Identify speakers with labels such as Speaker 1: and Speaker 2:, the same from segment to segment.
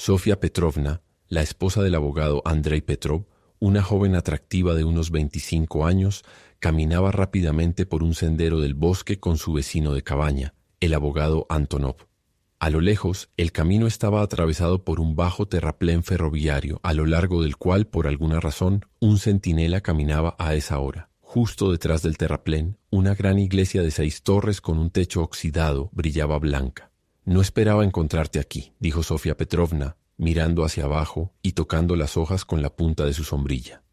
Speaker 1: Sofía Petrovna, la esposa del abogado Andrei Petrov, una joven atractiva de unos 25 años, caminaba rápidamente por un sendero del bosque con su vecino de cabaña, el abogado Antonov. A lo lejos, el camino estaba atravesado por un bajo terraplén ferroviario, a lo largo del cual, por alguna razón, un centinela caminaba a esa hora. Justo detrás del terraplén, una gran iglesia de 6 torres con un techo oxidado brillaba blanca. «No esperaba encontrarte aquí», dijo Sofía Petrovna, mirando hacia abajo y tocando las hojas con la punta de su sombrilla.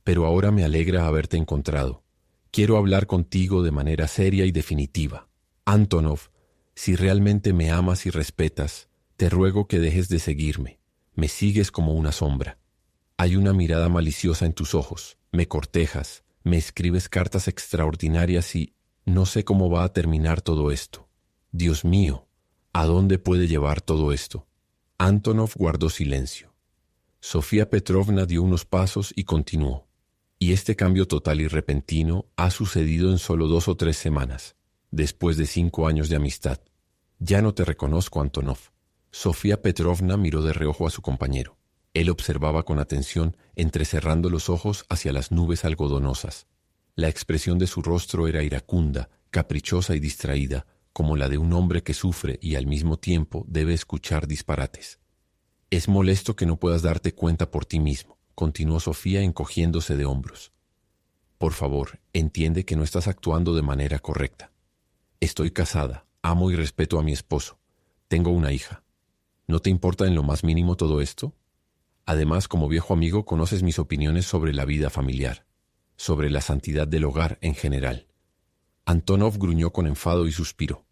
Speaker 1: «Pero ahora me alegra haberte encontrado. Quiero hablar contigo de manera seria y definitiva. Antonov, si realmente me amas y respetas, te ruego que dejes de seguirme. Me sigues como una sombra. Hay una mirada maliciosa en tus ojos, me cortejas, me escribes cartas extraordinarias y no sé cómo va a terminar todo esto. Dios mío, ¿a dónde puede llevar todo esto?» Antonov guardó silencio. Sofía Petrovna dio unos pasos y continuó. «Y este cambio total y repentino ha sucedido en solo 2 o 3 semanas, después de 5 años de amistad. Ya no te reconozco, Antonov». Sofía Petrovna miró de reojo a su compañero. Él observaba con atención, entrecerrando los ojos hacia las nubes algodonosas. La expresión de su rostro era iracunda, caprichosa y distraída, como la de un hombre que sufre y al mismo tiempo debe escuchar disparates. «Es molesto que no puedas darte cuenta por ti mismo», continuó Sofía encogiéndose de hombros. «Por favor, entiende que no estás actuando de manera correcta. Estoy casada, amo y respeto a mi esposo. Tengo una hija. ¿No te importa en lo más mínimo todo esto? Además, como viejo amigo, conoces mis opiniones sobre la vida familiar, sobre la santidad del hogar en general». Antonov gruñó con enfado y suspiró.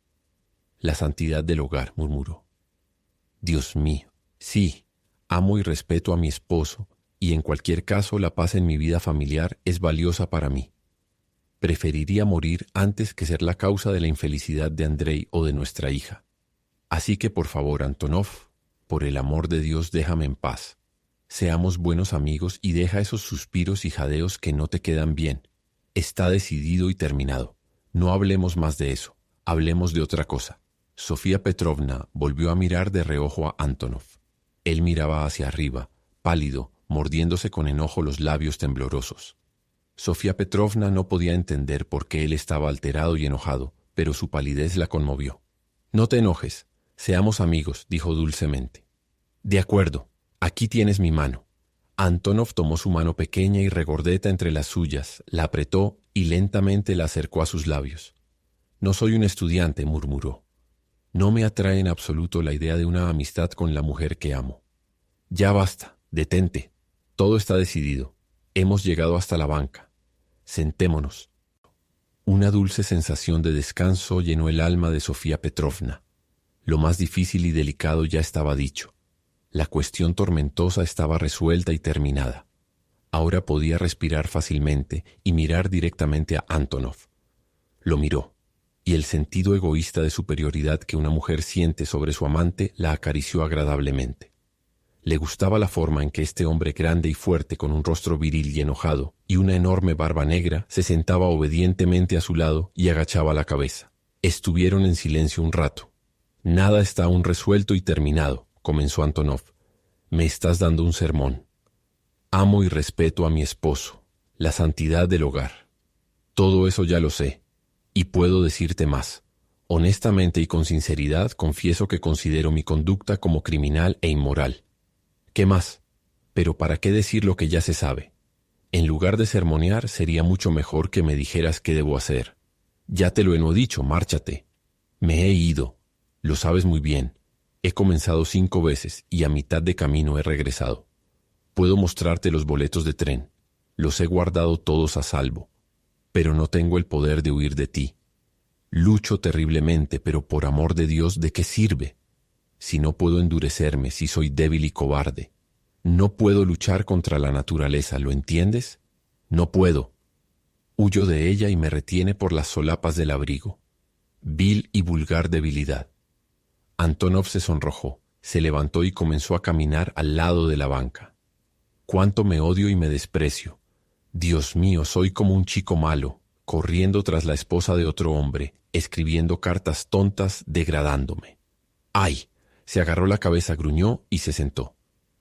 Speaker 1: «La santidad del hogar», murmuró. «Dios mío, sí, amo y respeto a mi esposo, y en cualquier caso la paz en mi vida familiar es valiosa para mí. Preferiría morir antes que ser la causa de la infelicidad de Andrei o de nuestra hija. Así que por favor, Antonov, por el amor de Dios, déjame en paz. Seamos buenos amigos y deja esos suspiros y jadeos que no te quedan bien. Está decidido y terminado. No hablemos más de eso, hablemos de otra cosa». Sofía Petrovna volvió a mirar de reojo a Antonov. Él miraba hacia arriba, pálido, mordiéndose con enojo los labios temblorosos. Sofía Petrovna no podía entender por qué él estaba alterado y enojado, pero su palidez la conmovió. «No te enojes, seamos amigos», dijo dulcemente. «De acuerdo, aquí tienes mi mano». Antonov tomó su mano pequeña y regordeta entre las suyas, la apretó y lentamente la acercó a sus labios. «No soy un estudiante», murmuró. «No me atrae en absoluto la idea de una amistad con la mujer que amo. Ya basta, detente. Todo está decidido. Hemos llegado hasta la banca. Sentémonos». Una dulce sensación de descanso llenó el alma de Sofía Petrovna. Lo más difícil y delicado ya estaba dicho. La cuestión tormentosa estaba resuelta y terminada. Ahora podía respirar fácilmente y mirar directamente a Antonov. Lo miró, y el sentido egoísta de superioridad que una mujer siente sobre su amante la acarició agradablemente. Le gustaba la forma en que este hombre grande y fuerte, con un rostro viril y enojado, y una enorme barba negra, se sentaba obedientemente a su lado y agachaba la cabeza. Estuvieron en silencio un rato. «Nada está aún resuelto y terminado», comenzó Antonov. «Me estás dando un sermón. Amo y respeto a mi esposo, la santidad del hogar. Todo eso ya lo sé, y puedo decirte más. Honestamente y con sinceridad confieso que considero mi conducta como criminal e inmoral. ¿Qué más? Pero ¿para qué decir lo que ya se sabe? En lugar de sermonear, sería mucho mejor que me dijeras qué debo hacer. Ya te lo he dicho, márchate. Me he ido. Lo sabes muy bien. He comenzado 5 veces y a mitad de camino he regresado. Puedo mostrarte los boletos de tren. Los he guardado todos a salvo. Pero no tengo el poder de huir de ti. Lucho terriblemente, pero por amor de Dios, ¿de qué sirve? Si no puedo endurecerme, si soy débil y cobarde. No puedo luchar contra la naturaleza, ¿lo entiendes? No puedo. Huyo de ella y me retiene por las solapas del abrigo. Vil y vulgar debilidad». Antonov se sonrojó, se levantó y comenzó a caminar al lado de la banca. «Cuánto me odio y me desprecio. Dios mío, soy como un chico malo, corriendo tras la esposa de otro hombre, escribiendo cartas tontas, degradándome. ¡Ay! Se agarró la cabeza, gruñó y se sentó.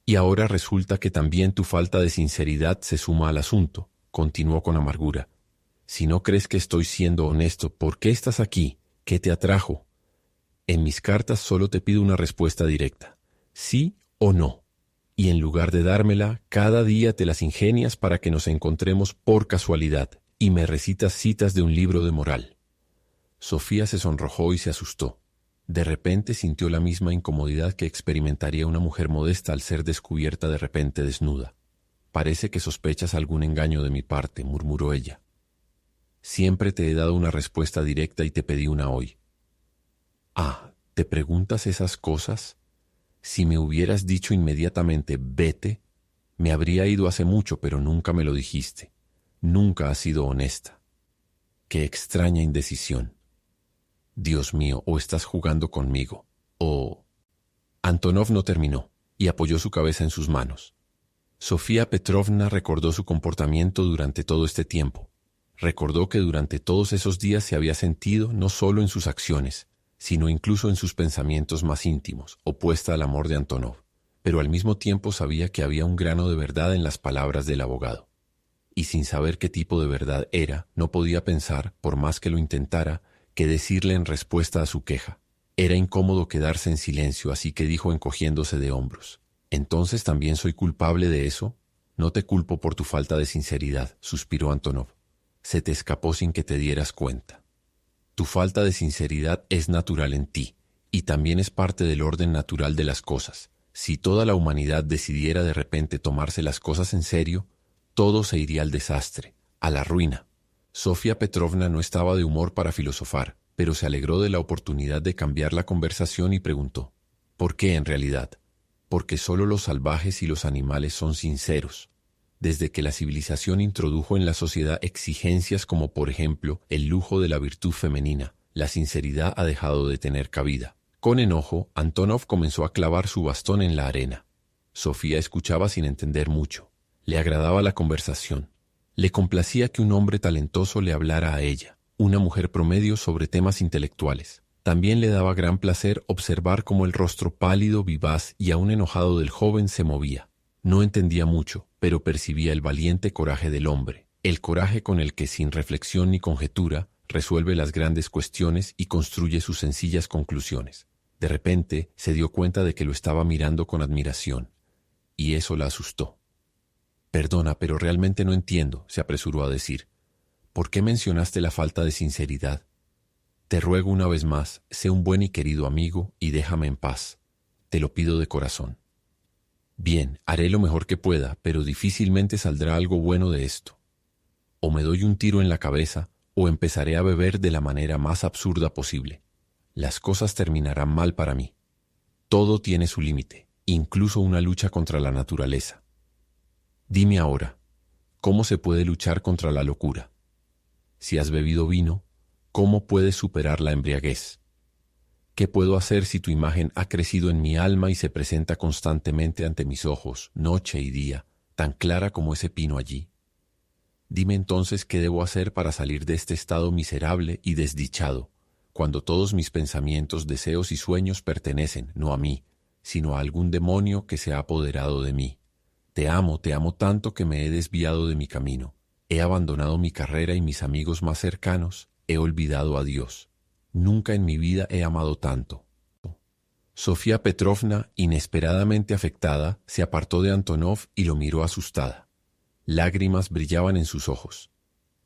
Speaker 1: Y ahora resulta que también tu falta de sinceridad se suma al asunto, continuó con amargura. Si no crees que estoy siendo honesto, ¿por qué estás aquí? ¿Qué te atrajo? En mis cartas solo te pido una respuesta directa, sí o no. Y en lugar de dármela, cada día te las ingenias para que nos encontremos por casualidad y me recitas citas de un libro de moral. Sofía se sonrojó y se asustó. De repente sintió la misma incomodidad que experimentaría una mujer modesta al ser descubierta de repente desnuda. Parece que sospechas algún engaño de mi parte, murmuró ella. Siempre te he dado una respuesta directa y te pedí una hoy. Ah, ¿te preguntas esas cosas? Si me hubieras dicho inmediatamente vete, me habría ido hace mucho, pero nunca me lo dijiste. Nunca has sido honesta. Qué extraña indecisión. Dios mío, o estás jugando conmigo, o... Antonov no terminó y apoyó su cabeza en sus manos. Sofía Petrovna recordó su comportamiento durante todo este tiempo. Recordó que durante todos esos días se había sentido no solo en sus acciones, sino incluso en sus pensamientos más íntimos, opuesta al amor de Antonov, pero al mismo tiempo sabía que había un grano de verdad en las palabras del abogado. Y sin saber qué tipo de verdad era, no podía pensar, por más que lo intentara, qué decirle en respuesta a su queja. Era incómodo quedarse en silencio, así que dijo encogiéndose de hombros. ¿Entonces también soy culpable de eso? No te culpo por tu falta de sinceridad, suspiró Antonov. Se te escapó sin que te dieras cuenta. Tu falta de sinceridad es natural en ti, y también es parte del orden natural de las cosas. Si toda la humanidad decidiera de repente tomarse las cosas en serio, todo se iría al desastre, a la ruina. Sofía Petrovna no estaba de humor para filosofar, pero se alegró de la oportunidad de cambiar la conversación y preguntó, ¿por qué en realidad? Porque solo los salvajes y los animales son sinceros. Desde que la civilización introdujo en la sociedad exigencias como, por ejemplo, el lujo de la virtud femenina, la sinceridad ha dejado de tener cabida. Con enojo, Antonov comenzó a clavar su bastón en la arena. Sofía escuchaba sin entender mucho. Le agradaba la conversación. Le complacía que un hombre talentoso le hablara a ella, una mujer promedio, sobre temas intelectuales. También le daba gran placer observar cómo el rostro pálido, vivaz y aún enojado del joven se movía. No entendía mucho, pero percibía el valiente coraje del hombre, el coraje con el que, sin reflexión ni conjetura, resuelve las grandes cuestiones y construye sus sencillas conclusiones. De repente se dio cuenta de que lo estaba mirando con admiración, y eso la asustó. «Perdona, pero realmente no entiendo», se apresuró a decir. «¿Por qué mencionaste la falta de sinceridad? Te ruego una vez más, sé un buen y querido amigo y déjame en paz. Te lo pido de corazón». «Bien, haré lo mejor que pueda, pero difícilmente saldrá algo bueno de esto. O me doy un tiro en la cabeza, o empezaré a beber de la manera más absurda posible. Las cosas terminarán mal para mí. Todo tiene su límite, incluso una lucha contra la naturaleza. Dime ahora, ¿cómo se puede luchar contra la locura? Si has bebido vino, ¿cómo puedes superar la embriaguez? ¿Qué puedo hacer si tu imagen ha crecido en mi alma y se presenta constantemente ante mis ojos, noche y día, tan clara como ese pino allí? Dime entonces qué debo hacer para salir de este estado miserable y desdichado, cuando todos mis pensamientos, deseos y sueños pertenecen, no a mí, sino a algún demonio que se ha apoderado de mí. Te amo tanto que me he desviado de mi camino. He abandonado mi carrera y mis amigos más cercanos. He olvidado a Dios. Nunca en mi vida he amado tanto». Sofía Petrovna, inesperadamente afectada, se apartó de Antonov y lo miró asustada. Lágrimas brillaban en sus ojos.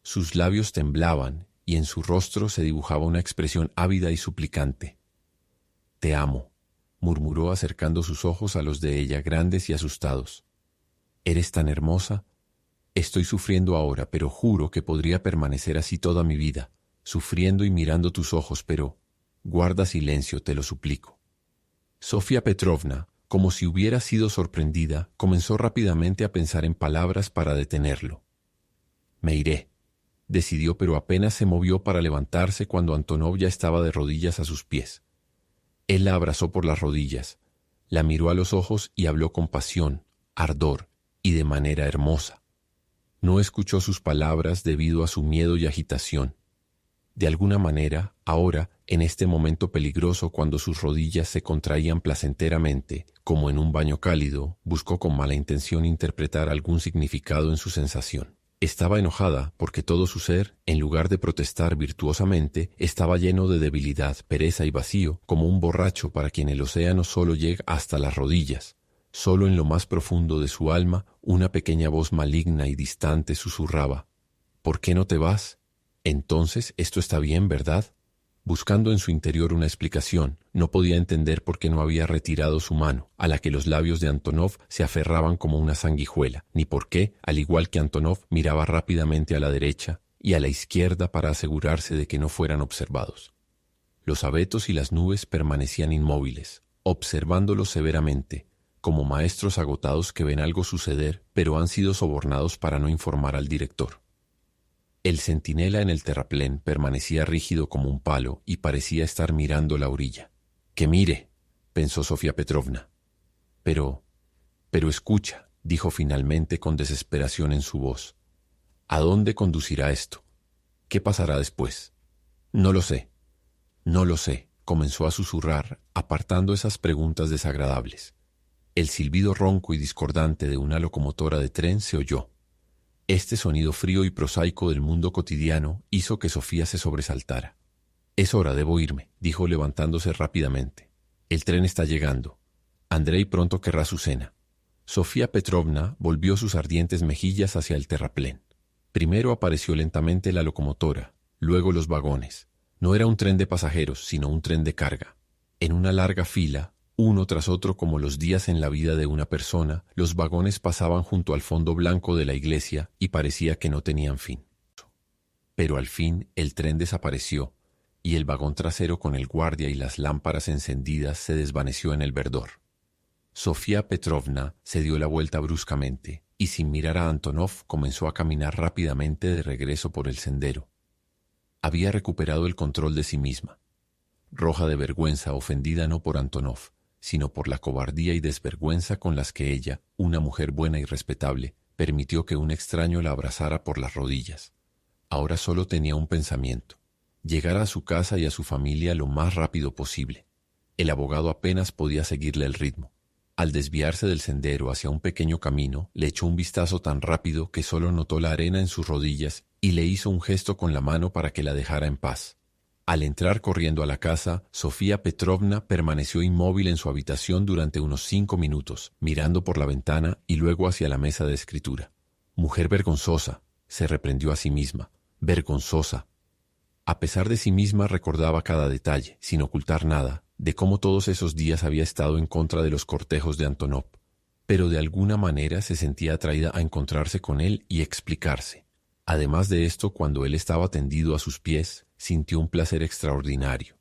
Speaker 1: Sus labios temblaban y en su rostro se dibujaba una expresión ávida y suplicante. «Te amo», murmuró acercando sus ojos a los de ella, grandes y asustados. «Eres tan hermosa. Estoy sufriendo ahora, pero juro que podría permanecer así toda mi vida, sufriendo y mirando tus ojos, pero guarda silencio, te lo suplico». Sofía Petrovna, como si hubiera sido sorprendida, comenzó rápidamente a pensar en palabras para detenerlo. «Me iré», decidió, pero apenas se movió para levantarse cuando Antonov ya estaba de rodillas a sus pies. Él la abrazó por las rodillas, la miró a los ojos y habló con pasión, ardor y de manera hermosa. No escuchó sus palabras debido a su miedo y agitación. De alguna manera, ahora, en este momento peligroso cuando sus rodillas se contraían placenteramente, como en un baño cálido, buscó con mala intención interpretar algún significado en su sensación. Estaba enojada porque todo su ser, en lugar de protestar virtuosamente, estaba lleno de debilidad, pereza y vacío, como un borracho para quien el océano solo llega hasta las rodillas. Solo en lo más profundo de su alma, una pequeña voz maligna y distante susurraba: «¿Por qué no te vas? Entonces, esto está bien, ¿verdad?». Buscando en su interior una explicación, no podía entender por qué no había retirado su mano, a la que los labios de Antonov se aferraban como una sanguijuela, ni por qué, al igual que Antonov, miraba rápidamente a la derecha y a la izquierda para asegurarse de que no fueran observados. Los abetos y las nubes permanecían inmóviles, observándolo severamente, como maestros agotados que ven algo suceder, pero han sido sobornados para no informar al director. El centinela en el terraplén permanecía rígido como un palo y parecía estar mirando la orilla. «¡Que mire!», pensó Sofía Petrovna. Pero escucha», dijo finalmente con desesperación en su voz. «¿A dónde conducirá esto? ¿Qué pasará después?». «No lo sé, no lo sé», comenzó a susurrar, apartando esas preguntas desagradables. El silbido ronco y discordante de una locomotora de tren se oyó. Este sonido frío y prosaico del mundo cotidiano hizo que Sofía se sobresaltara. «Es hora, debo irme», dijo levantándose rápidamente. «El tren está llegando. Andrei pronto querrá su cena». Sofía Petrovna volvió sus ardientes mejillas hacia el terraplén. Primero apareció lentamente la locomotora, luego los vagones. No era un tren de pasajeros, sino un tren de carga. En una larga fila, uno tras otro como los días en la vida de una persona, los vagones pasaban junto al fondo blanco de la iglesia y parecía que no tenían fin. Pero al fin el tren desapareció y el vagón trasero con el guardia y las lámparas encendidas se desvaneció en el verdor. Sofía Petrovna se dio la vuelta bruscamente y sin mirar a Antonov comenzó a caminar rápidamente de regreso por el sendero. Había recuperado el control de sí misma. Roja de vergüenza, ofendida no por Antonov, sino por la cobardía y desvergüenza con las que ella, una mujer buena y respetable, permitió que un extraño la abrazara por las rodillas. Ahora solo tenía un pensamiento: llegar a su casa y a su familia lo más rápido posible. El abogado apenas podía seguirle el ritmo. Al desviarse del sendero hacia un pequeño camino, le echó un vistazo tan rápido que solo notó la arena en sus rodillas y le hizo un gesto con la mano para que la dejara en paz. Al entrar corriendo a la casa, Sofía Petrovna permaneció inmóvil en su habitación durante unos 5 minutos, mirando por la ventana y luego hacia la mesa de escritura. «Mujer vergonzosa», se reprendió a sí misma, «vergonzosa». A pesar de sí misma recordaba cada detalle, sin ocultar nada, de cómo todos esos días había estado en contra de los cortejos de Antonov, pero de alguna manera se sentía atraída a encontrarse con él y explicarse. Además de esto, cuando él estaba tendido a sus pies, sintió un placer extraordinario.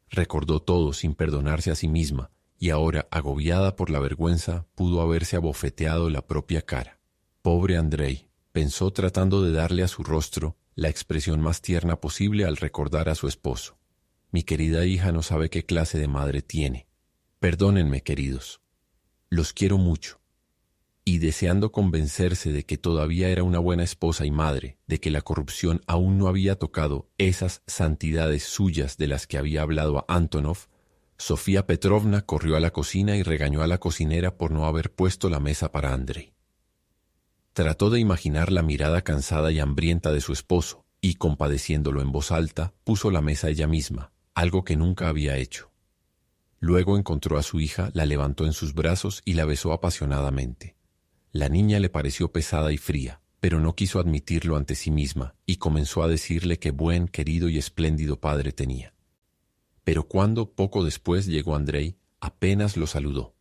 Speaker 1: Recordó todo sin perdonarse a sí misma, y ahora, agobiada por la vergüenza, pudo haberse abofeteado la propia cara. «Pobre Andrei», pensó tratando de darle a su rostro la expresión más tierna posible al recordar a su esposo. «Mi querida hija no sabe qué clase de madre tiene. Perdónenme, queridos. Los quiero mucho». Y deseando convencerse de que todavía era una buena esposa y madre, de que la corrupción aún no había tocado esas santidades suyas de las que había hablado a Antonov, Sofía Petrovna corrió a la cocina y regañó a la cocinera por no haber puesto la mesa para Andrei. Trató de imaginar la mirada cansada y hambrienta de su esposo y, compadeciéndolo en voz alta, puso la mesa ella misma, algo que nunca había hecho. Luego encontró a su hija, la levantó en sus brazos y la besó apasionadamente. La niña le pareció pesada y fría, pero no quiso admitirlo ante sí misma y comenzó a decirle qué buen, querido y espléndido padre tenía. Pero cuando, poco después, llegó Andrei, apenas lo saludó.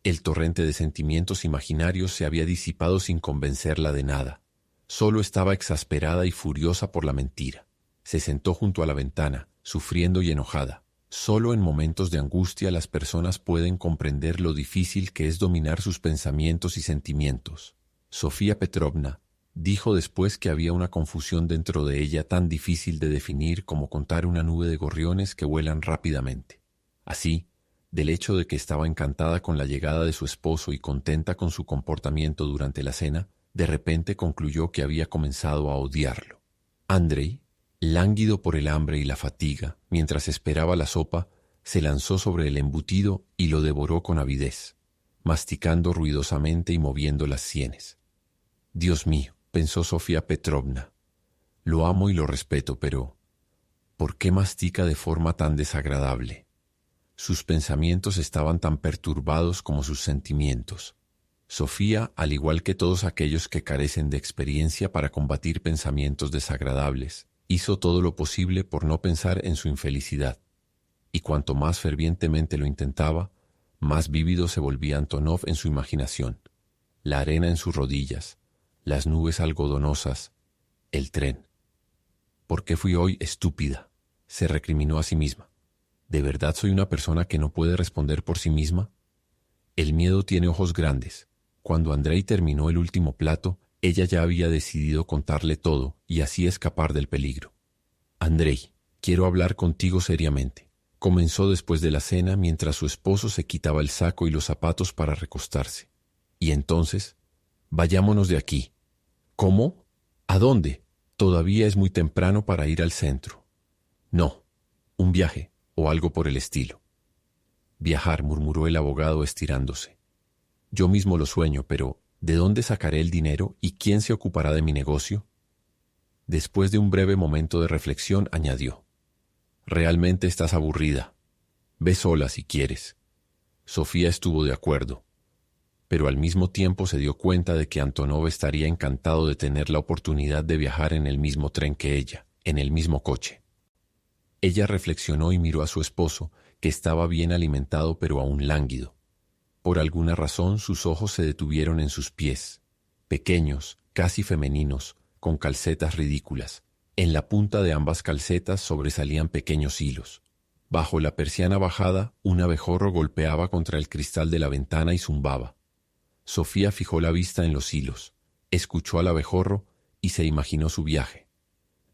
Speaker 1: El torrente de sentimientos imaginarios se había disipado sin convencerla de nada. Solo estaba exasperada y furiosa por la mentira. Se sentó junto a la ventana, sufriendo y enojada. Solo en momentos de angustia las personas pueden comprender lo difícil que es dominar sus pensamientos y sentimientos. Sofía Petrovna dijo después que había una confusión dentro de ella tan difícil de definir como contar una nube de gorriones que vuelan rápidamente. Así, del hecho de que estaba encantada con la llegada de su esposo y contenta con su comportamiento durante la cena, de repente concluyó que había comenzado a odiarlo. Andrei, Lánguido por el hambre y la fatiga, mientras esperaba la sopa, se lanzó sobre el embutido y lo devoró con avidez, masticando ruidosamente y moviendo las sienes. Dios mío, pensó Sofía Petrovna, lo amo y lo respeto, pero ¿por qué mastica de forma tan desagradable? Sus pensamientos estaban tan perturbados como sus sentimientos. Sofía, al igual que todos aquellos que carecen de experiencia para combatir pensamientos desagradables, hizo todo lo posible por no pensar en su infelicidad. Y cuanto más fervientemente lo intentaba, más vívido se volvía Antonov en su imaginación. La arena en sus rodillas, las nubes algodonosas, el tren. ¿Por qué fui hoy estúpida?, se recriminó a sí misma. ¿De verdad soy una persona que no puede responder por sí misma? El miedo tiene ojos grandes. Cuando Andrei terminó el último plato, ella ya había decidido contarle todo y así escapar del peligro. Andrei, quiero hablar contigo seriamente. Comenzó después de la cena mientras su esposo se quitaba el saco y los zapatos para recostarse. Y entonces, vayámonos de aquí. ¿Cómo? ¿A dónde? Todavía es muy temprano para ir al centro. No, un viaje o algo por el estilo. Viajar, murmuró el abogado estirándose. Yo mismo lo sueño, pero ¿de dónde sacaré el dinero y quién se ocupará de mi negocio? Después de un breve momento de reflexión, añadió: Realmente estás aburrida. Ve sola si quieres. Sofía estuvo de acuerdo, pero al mismo tiempo se dio cuenta de que Antonov estaría encantado de tener la oportunidad de viajar en el mismo tren que ella, en el mismo coche. Ella reflexionó y miró a su esposo, que estaba bien alimentado pero aún lánguido. Por alguna razón sus ojos se detuvieron en sus pies, pequeños, casi femeninos, con calcetas ridículas. En la punta de ambas calcetas sobresalían pequeños hilos. Bajo la persiana bajada, un abejorro golpeaba contra el cristal de la ventana y zumbaba. Sofía fijó la vista en los hilos, escuchó al abejorro y se imaginó su viaje.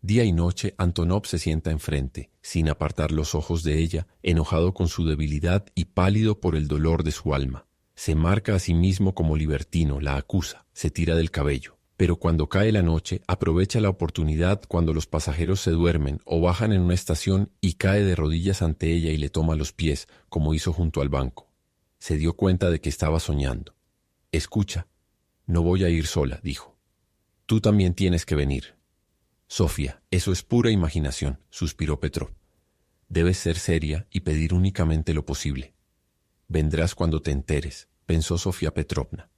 Speaker 1: Día y noche Antonov se sienta enfrente, sin apartar los ojos de ella, enojado con su debilidad y pálido por el dolor de su alma. Se marca a sí mismo como libertino, la acusa, se tira del cabello. Pero cuando cae la noche, aprovecha la oportunidad cuando los pasajeros se duermen o bajan en una estación y cae de rodillas ante ella y le toma los pies, como hizo junto al banco. Se dio cuenta de que estaba soñando. Escucha, no voy a ir sola, dijo. Tú también tienes que venir. Sofía, eso es pura imaginación, suspiró Petrov. Debes ser seria y pedir únicamente lo posible. Vendrás cuando te enteres, pensó Sofía Petrovna.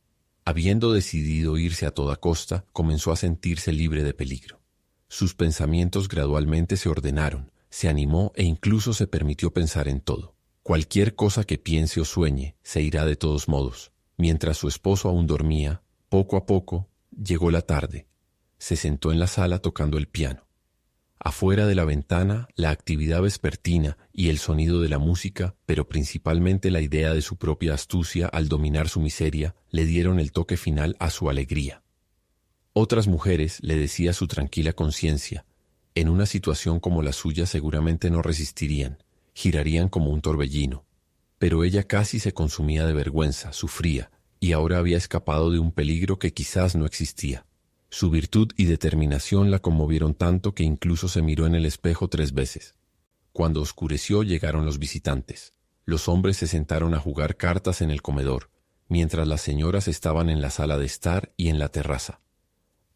Speaker 1: Habiendo decidido irse a toda costa, comenzó a sentirse libre de peligro. Sus pensamientos gradualmente se ordenaron, se animó e incluso se permitió pensar en todo. Cualquier cosa que piense o sueñe se irá de todos modos. Mientras su esposo aún dormía, poco a poco, llegó la tarde. Se sentó en la sala tocando el piano. Afuera de la ventana, la actividad vespertina y el sonido de la música, pero principalmente la idea de su propia astucia al dominar su miseria, le dieron el toque final a su alegría. Otras mujeres, le decía su tranquila conciencia, en una situación como la suya seguramente no resistirían, girarían como un torbellino. Pero ella casi se consumía de vergüenza, sufría, y ahora había escapado de un peligro que quizás no existía. Su virtud y determinación la conmovieron tanto que incluso se miró en el espejo 3 veces. Cuando oscureció llegaron los visitantes. Los hombres se sentaron a jugar cartas en el comedor, mientras las señoras estaban en la sala de estar y en la terraza.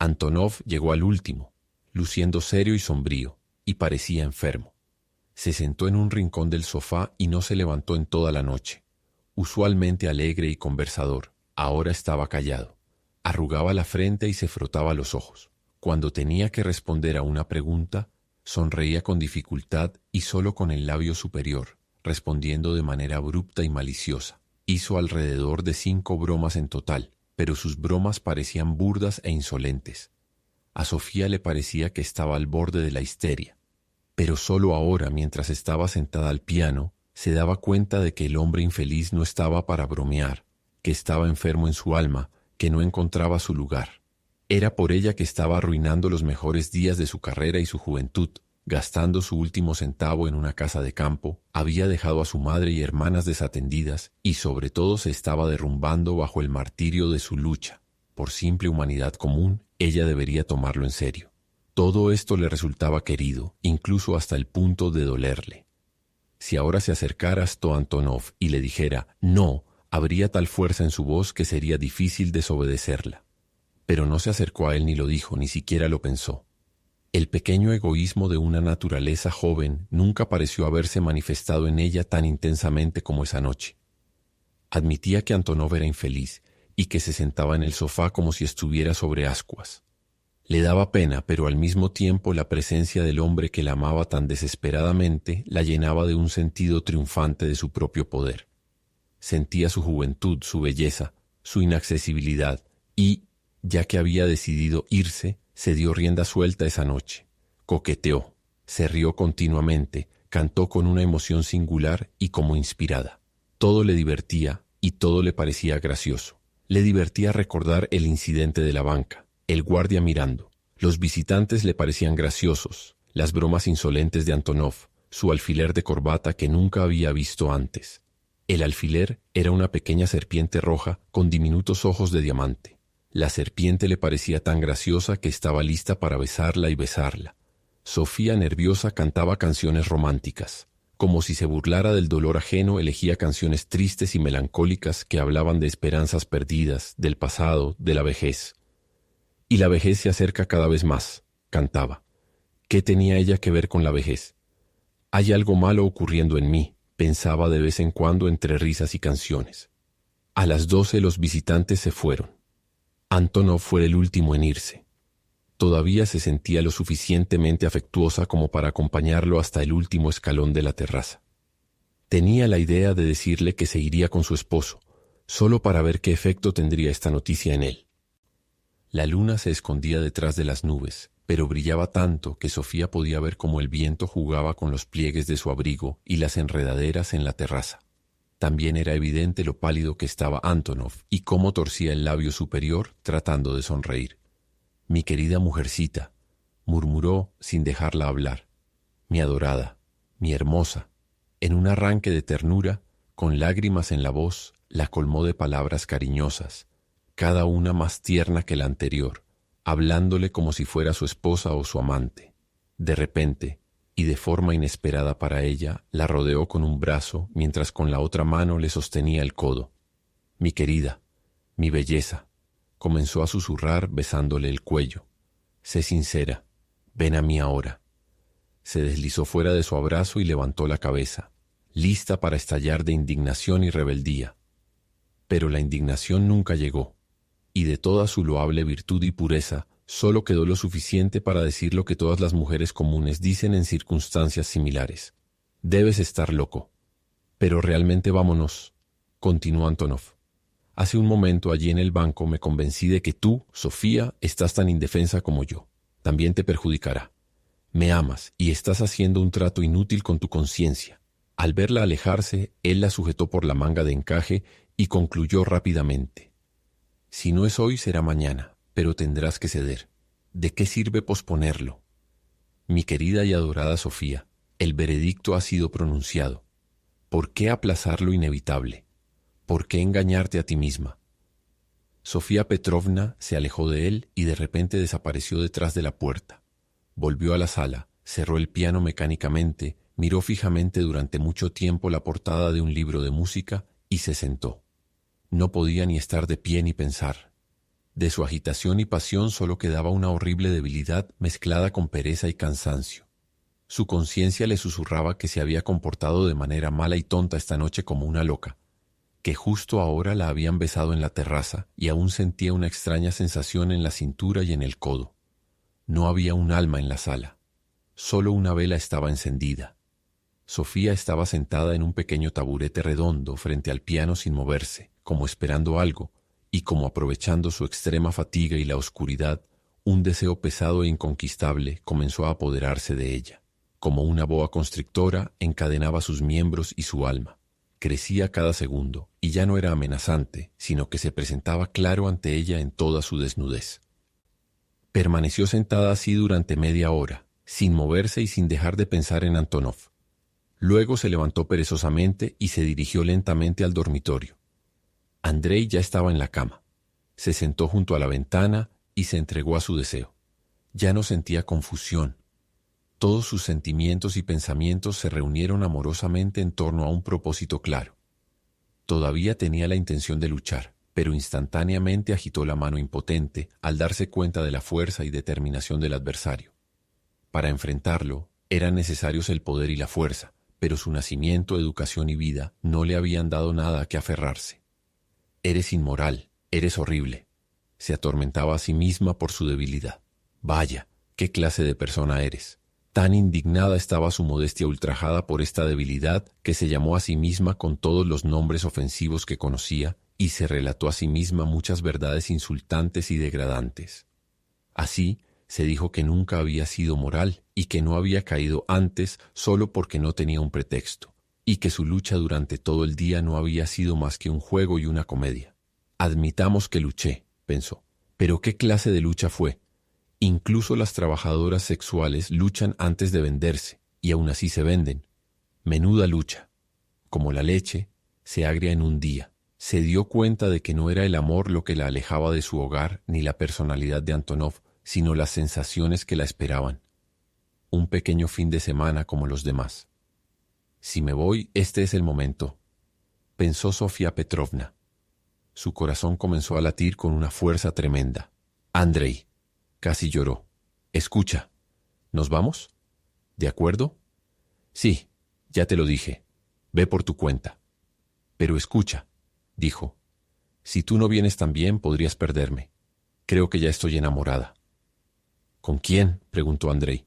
Speaker 1: Antonov llegó al último, luciendo serio y sombrío, y parecía enfermo. Se sentó en un rincón del sofá y no se levantó en toda la noche. Usualmente alegre y conversador, ahora estaba callado. Arrugaba la frente y se frotaba los ojos. Cuando tenía que responder a una pregunta, sonreía con dificultad y solo con el labio superior, respondiendo de manera abrupta y maliciosa. Hizo alrededor de 5 bromas en total, pero sus bromas parecían burdas e insolentes. A Sofía le parecía que estaba al borde de la histeria. Pero solo ahora, mientras estaba sentada al piano, se daba cuenta de que el hombre infeliz no estaba para bromear, que estaba enfermo en su alma, que no encontraba su lugar. Era por ella que estaba arruinando los mejores días de su carrera y su juventud, gastando su último centavo en una casa de campo, había dejado a su madre y hermanas desatendidas y sobre todo se estaba derrumbando bajo el martirio de su lucha. Por simple humanidad común, ella debería tomarlo en serio. Todo esto le resultaba querido, incluso hasta el punto de dolerle. Si ahora se acercara a Antonov y le dijera «no», habría tal fuerza en su voz que sería difícil desobedecerla. Pero no se acercó a él ni lo dijo, ni siquiera lo pensó. El pequeño egoísmo de una naturaleza joven nunca pareció haberse manifestado en ella tan intensamente como esa noche. Admitía que Antonov era infeliz y que se sentaba en el sofá como si estuviera sobre ascuas. Le daba pena, pero al mismo tiempo la presencia del hombre que la amaba tan desesperadamente la llenaba de un sentido triunfante de su propio poder. Sentía su juventud, su belleza, su inaccesibilidad y, ya que había decidido irse, se dio rienda suelta esa noche. Coqueteó, se rió continuamente, cantó con una emoción singular y como inspirada. Todo le divertía y todo le parecía gracioso. Le divertía recordar el incidente de la banca, el guardia mirando. Los visitantes le parecían graciosos, las bromas insolentes de Antonov, su alfiler de corbata que nunca había visto antes. El alfiler era una pequeña serpiente roja con diminutos ojos de diamante. La serpiente le parecía tan graciosa que estaba lista para besarla y besarla. Sofía, nerviosa, cantaba canciones románticas. Como si se burlara del dolor ajeno, elegía canciones tristes y melancólicas que hablaban de esperanzas perdidas, del pasado, de la vejez. Y la vejez se acerca cada vez más, cantaba. ¿Qué tenía ella que ver con la vejez? Hay algo malo ocurriendo en mí, pensaba de vez en cuando entre risas y canciones. A las 12 los visitantes se fueron. Antonov fue el último en irse. Todavía se sentía lo suficientemente afectuosa como para acompañarlo hasta el último escalón de la terraza. Tenía la idea de decirle que se iría con su esposo, solo para ver qué efecto tendría esta noticia en él. La luna se escondía detrás de las nubes, pero brillaba tanto que Sofía podía ver cómo el viento jugaba con los pliegues de su abrigo y las enredaderas en la terraza. También era evidente lo pálido que estaba Antonov y cómo torcía el labio superior tratando de sonreír. «Mi querida mujercita», murmuró sin dejarla hablar. «Mi adorada, mi hermosa». En un arranque de ternura, con lágrimas en la voz, la colmó de palabras cariñosas, cada una más tierna que la anterior, hablándole como si fuera su esposa o su amante. De repente, y de forma inesperada para ella, la rodeó con un brazo mientras con la otra mano le sostenía el codo. «Mi querida, mi belleza», comenzó a susurrar besándole el cuello. «Sé sincera, ven a mí ahora». Se deslizó fuera de su abrazo y levantó la cabeza, lista para estallar de indignación y rebeldía. Pero la indignación nunca llegó, y de toda su loable virtud y pureza, solo quedó lo suficiente para decir lo que todas las mujeres comunes dicen en circunstancias similares. «Debes estar loco». «Pero realmente vámonos», continuó Antonov. «Hace un momento allí en el banco me convencí de que tú, Sofía, estás tan indefensa como yo. También te perjudicará. Me amas y estás haciendo un trato inútil con tu conciencia». Al verla alejarse, él la sujetó por la manga de encaje y concluyó rápidamente. «Si no es hoy, será mañana, pero tendrás que ceder. ¿De qué sirve posponerlo? Mi querida y adorada Sofía, el veredicto ha sido pronunciado. ¿Por qué aplazar lo inevitable? ¿Por qué engañarte a ti misma?» Sofía Petrovna se alejó de él y de repente desapareció detrás de la puerta. Volvió a la sala, cerró el piano mecánicamente, miró fijamente durante mucho tiempo la portada de un libro de música y se sentó. No podía ni estar de pie ni pensar. De su agitación y pasión solo quedaba una horrible debilidad mezclada con pereza y cansancio. Su conciencia le susurraba que se había comportado de manera mala y tonta esta noche como una loca, que justo ahora la habían besado en la terraza y aún sentía una extraña sensación en la cintura y en el codo. No había un alma en la sala. Solo una vela estaba encendida. Sofía estaba sentada en un pequeño taburete redondo frente al piano sin moverse, como esperando algo, y como aprovechando su extrema fatiga y la oscuridad, un deseo pesado e inconquistable comenzó a apoderarse de ella. Como una boa constrictora, encadenaba sus miembros y su alma. Crecía cada segundo, y ya no era amenazante, sino que se presentaba claro ante ella en toda su desnudez. Permaneció sentada así durante media hora, sin moverse y sin dejar de pensar en Antonov. Luego se levantó perezosamente y se dirigió lentamente al dormitorio. Andrei ya estaba en la cama. Se sentó junto a la ventana y se entregó a su deseo. Ya no sentía confusión. Todos sus sentimientos y pensamientos se reunieron amorosamente en torno a un propósito claro. Todavía tenía la intención de luchar, pero instantáneamente agitó la mano impotente al darse cuenta de la fuerza y determinación del adversario. Para enfrentarlo, eran necesarios el poder y la fuerza, pero su nacimiento, educación y vida no le habían dado nada a que aferrarse. «Eres inmoral, eres horrible», se atormentaba a sí misma por su debilidad. «Vaya, qué clase de persona eres». Tan indignada estaba su modestia ultrajada por esta debilidad que se llamó a sí misma con todos los nombres ofensivos que conocía y se relató a sí misma muchas verdades insultantes y degradantes. Así, se dijo que nunca había sido moral y que no había caído antes solo porque no tenía un pretexto, y que su lucha durante todo el día no había sido más que un juego y una comedia. «Admitamos que luché», pensó, «pero ¿qué clase de lucha fue? Incluso las trabajadoras sexuales luchan antes de venderse, y aún así se venden. Menuda lucha. Como la leche, se agria en un día. Se dio cuenta de que no era el amor lo que la alejaba de su hogar ni la personalidad de Antonov, sino las sensaciones que la esperaban. Un pequeño fin de semana como los demás. «Si me voy, este es el momento», pensó Sofía Petrovna. Su corazón comenzó a latir con una fuerza tremenda. «Andrei», casi lloró. «Escucha, ¿nos vamos? ¿De acuerdo?» «Sí, ya te lo dije. Ve por tu cuenta». «Pero escucha», dijo. «Si tú no vienes también, podrías perderme. Creo que ya estoy enamorada». «¿Con quién?», preguntó Andrei.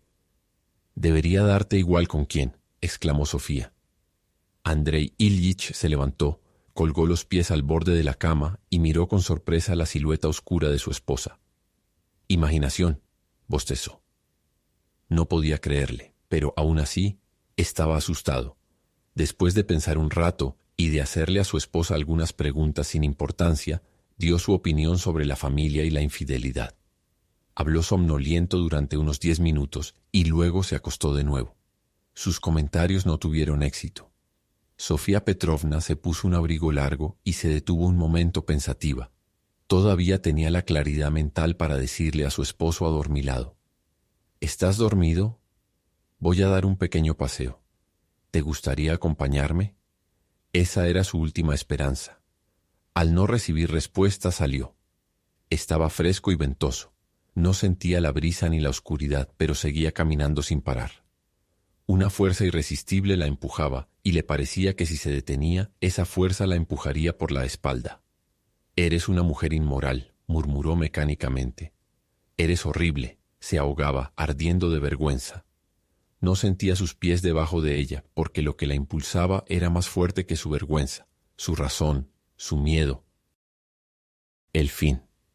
Speaker 1: «Debería darte igual con quién», exclamó Sofía. Andrei Ilyich se levantó, colgó los pies al borde de la cama y miró con sorpresa la silueta oscura de su esposa. «Imaginación», bostezó. No podía creerle, pero aún así estaba asustado. Después de pensar un rato y de hacerle a su esposa algunas preguntas sin importancia, dio su opinión sobre la familia y la infidelidad. Habló somnoliento durante unos 10 minutos y luego se acostó de nuevo. Sus comentarios no tuvieron éxito. Sofía Petrovna se puso un abrigo largo y se detuvo un momento pensativa. Todavía tenía la claridad mental para decirle a su esposo adormilado: «¿Estás dormido? Voy a dar un pequeño paseo. ¿Te gustaría acompañarme?» Esa era su última esperanza. Al no recibir respuesta salió. Estaba fresco y ventoso. No sentía la brisa ni la oscuridad, pero seguía caminando sin parar. Una fuerza irresistible la empujaba y le parecía que si se detenía, esa fuerza la empujaría por la espalda. «Eres una mujer inmoral», murmuró mecánicamente. «Eres horrible», se ahogaba, ardiendo de vergüenza. No sentía sus pies debajo de ella, porque lo que la impulsaba era más fuerte que su vergüenza, su razón, su miedo. El fin.